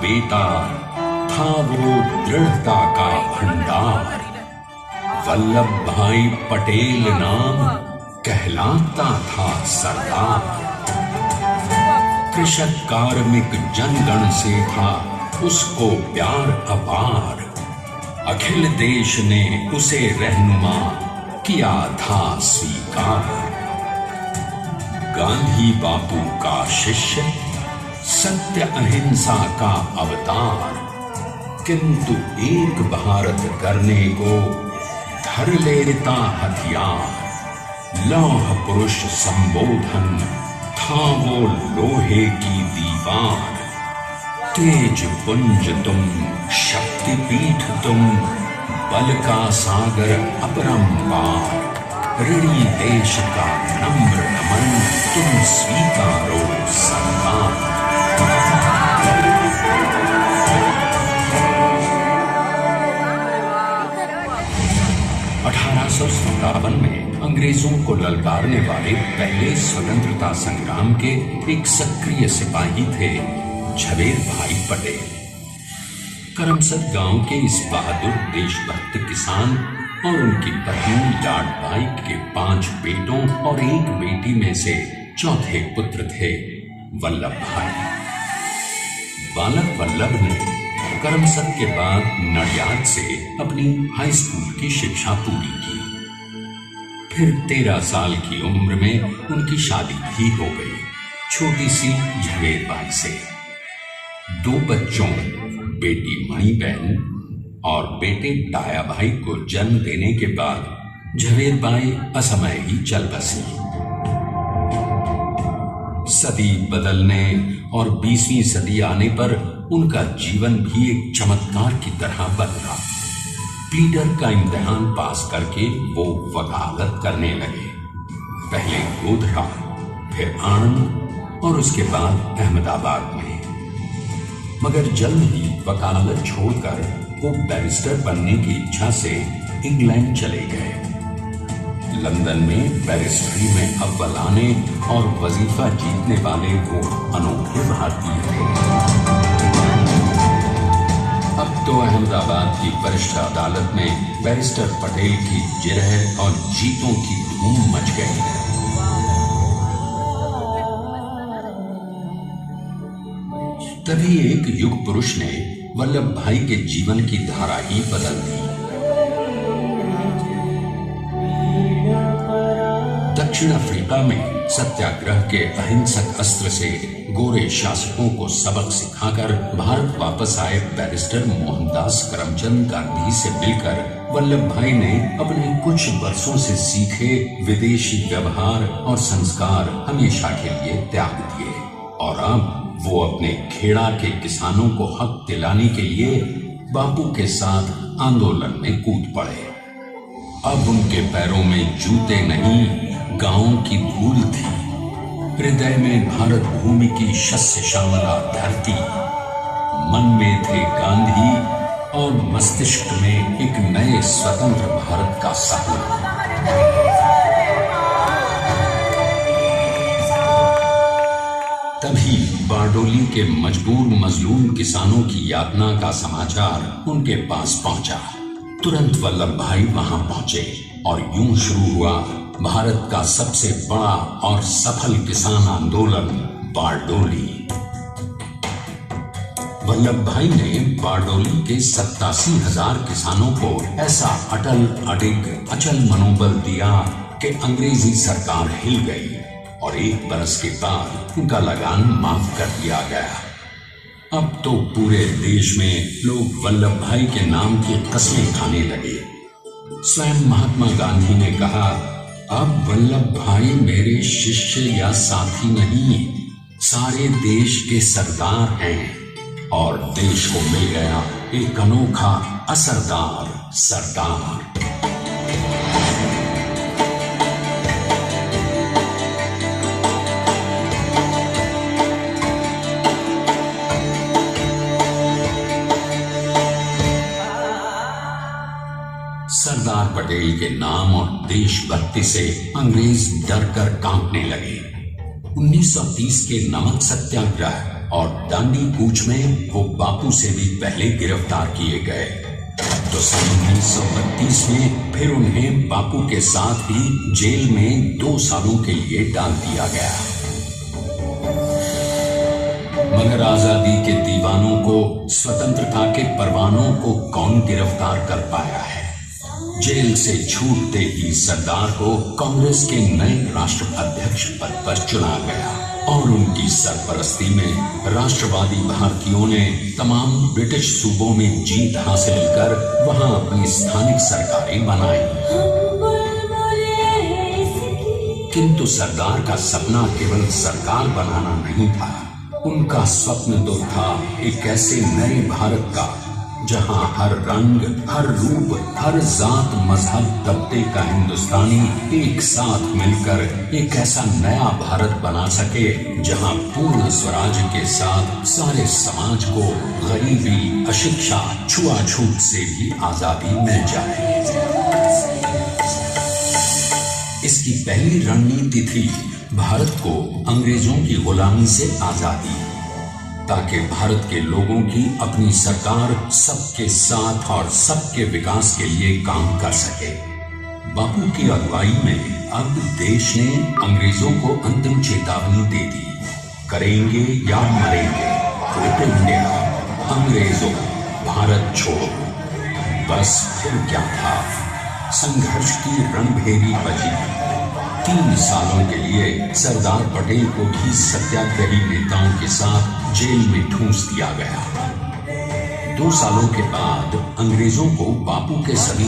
बेतार, था वो दृढ़ता का भंडार। वल्लभ भाई पटेल नाम कहलाता था सरदार। कृषक कार्मिक जनगण से था उसको प्यार अपार। अखिल देश ने उसे रहनुमा किया था स्वीकार। गांधी बापू का शिष्य, सत्य अहिंसा का अवतार। किंतु एक भारत करने को धर लेता हथियार। लौह पुरुष संबोधन था वो लोहे की दीवार। तेज पुंज तुम, शक्तिपीठ तुम, बल का सागर अपरंपार। ऋणी देश का नम्र नमन तुम स्वीकारो सम्मान। 1857 में अंग्रेजों को ललकारने वाले पहले स्वतंत्रता संग्राम के एक सक्रिय सिपाही थे झवेर भाई पटेल। करमसद गांव के इस बहादुर देशभक्त किसान और उनकी पत्नी लाड भाई के 5 बेटों और 1 बेटी में से चौथे पुत्र थे वल्लभ भाई। बालक वल्लभ ने करमसद के बाद नडियाद से अपनी हाई स्कूल की शिक्षा पूरी की। फिर 13 साल की उम्र में उनकी शादी भी हो गई छोटी सी झवेर बाई से। 2 बच्चों, बेटी मणिबेन और बेटे टाया भाई को जन्म देने के बाद झवेर बाई असमय ही चल बसी। सदी बदलने और 20वीं सदी आने पर उनका जीवन भी एक चमत्कार की तरह बदला। प्लीडर का इम्तिहान पास करके वो वकालत करने लगे। पहले गोधरा, फिर आणंद और उसके बाद अहमदाबाद में। मगर जल्द ही वकालत छोड़कर वो बैरिस्टर बनने की इच्छा से इंग्लैंड चले गए। लंदन में बैरिस्ट्री में अव्वल आने और वजीफा जीतने वाले वो अनोखे भारतीय थे। अब तो अहमदाबाद की वरिष्ठ अदालत में बैरिस्टर पटेल की जिरह और जीतों की धूम मच गई। तभी एक युग पुरुष ने वल्लभ भाई के जीवन की धारा ही बदल दी। दक्षिण अफ्रीका में सत्याग्रह के अहिंसक अस्त्र से गोरे शासकों को सबक सिखाकर भारत वापस आए बैरिस्टर मोहनदास करमचंद गांधी से मिलकर वल्लभ भाई ने अपने कुछ वर्षों से सीखे विदेशी व्यवहार और संस्कार हमेशा के लिए त्याग दिए और अब वो अपने खेड़ा के किसानों को हक दिलाने के लिए बापू के साथ आंदोलन में कूद पड़े। अब उनके पैरों में जूते नहीं, गांवों की धूल थी। हृदय में भारत भूमि की शस्य श्यामला धरती। मन में थे गांधी और मस्तिष्क में एक नए स्वतंत्र भारत का सपना। तभी बारडोली के मजबूर मजलूम किसानों की यातना का समाचार उनके पास पहुंचा। तुरंत वल्लभ भाई वहां पहुंचे और यूं शुरू हुआ भारत का सबसे बड़ा और सफल किसान आंदोलन बारडोली। वल्लभ भाई ने बारडोली के 87,000 किसानों को ऐसा अटल अडिग अचल मनोबल दिया कि अंग्रेजी सरकार हिल गई और 1 बरस के बाद उनका लगान माफ कर दिया गया। अब तो पूरे देश में लोग वल्लभ भाई के नाम की कस्में खाने लगे। स्वयं महात्मा गांधी ने कहा, अब वल्लभ भाई मेरे शिष्य या साथी नहीं, सारे देश के सरदार हैं और देश को मिल गया एक अनोखा असरदार सरदार। सरदार पटेल के नाम और देशभक्ति से अंग्रेज डर कर कांपने लगे। 1930 के नमक सत्याग्रह और दांडी कूच में वो बापू से भी पहले गिरफ्तार किए गए। तो सन 1932 में फिर उन्हें बापू के साथ ही जेल में 2 सालों के लिए डाल दिया गया। मगर आजादी के दीवानों को, स्वतंत्रता के परवानों को कौन गिरफ्तार कर पाया है? जेल से छूटते ही सरदार को कांग्रेस के नए राष्ट्राध्यक्ष पद पर चुना गया और उनकी सरपरस्ती में राष्ट्रवादी भारतीयों ने तमाम ब्रिटिश सूबों में जीत हासिल कर वहां अपनी स्थानिक सरकारें बनाई। किंतु सरदार का सपना केवल सरकार बनाना नहीं था। उनका स्वप्न तो था एक ऐसे नए भारत का जहां हर रंग, हर रूप, हर जात, मजहब, तबके का हिंदुस्तानी एक साथ मिलकर एक ऐसा नया भारत बना सके जहां पूर्ण स्वराज के साथ सारे समाज को गरीबी, अशिक्षा, छुआछूत से भी आजादी मिल जाए। इसकी पहली रणनीति थी भारत को अंग्रेजों की गुलामी से आजादी, ताकि भारत के लोगों की अपनी सरकार सबके साथ और सबके विकास के लिए काम कर सके। बापू की अगुवाई में अब देश ने अंग्रेजों को अंतिम चेतावनी दे दी, करेंगे या मरेंगे, क्विट इंडिया, अंग्रेजों, भारत छोड़ो। बस फिर क्या था, संघर्ष की रणभेरी बजी। 3 सालों के लिए सरदार पटेल को भी सत्याग्रही नेताओं के साथ जेल में ठूंस दिया गया। 2 सालों के बाद अंग्रेजों को बापू के सभी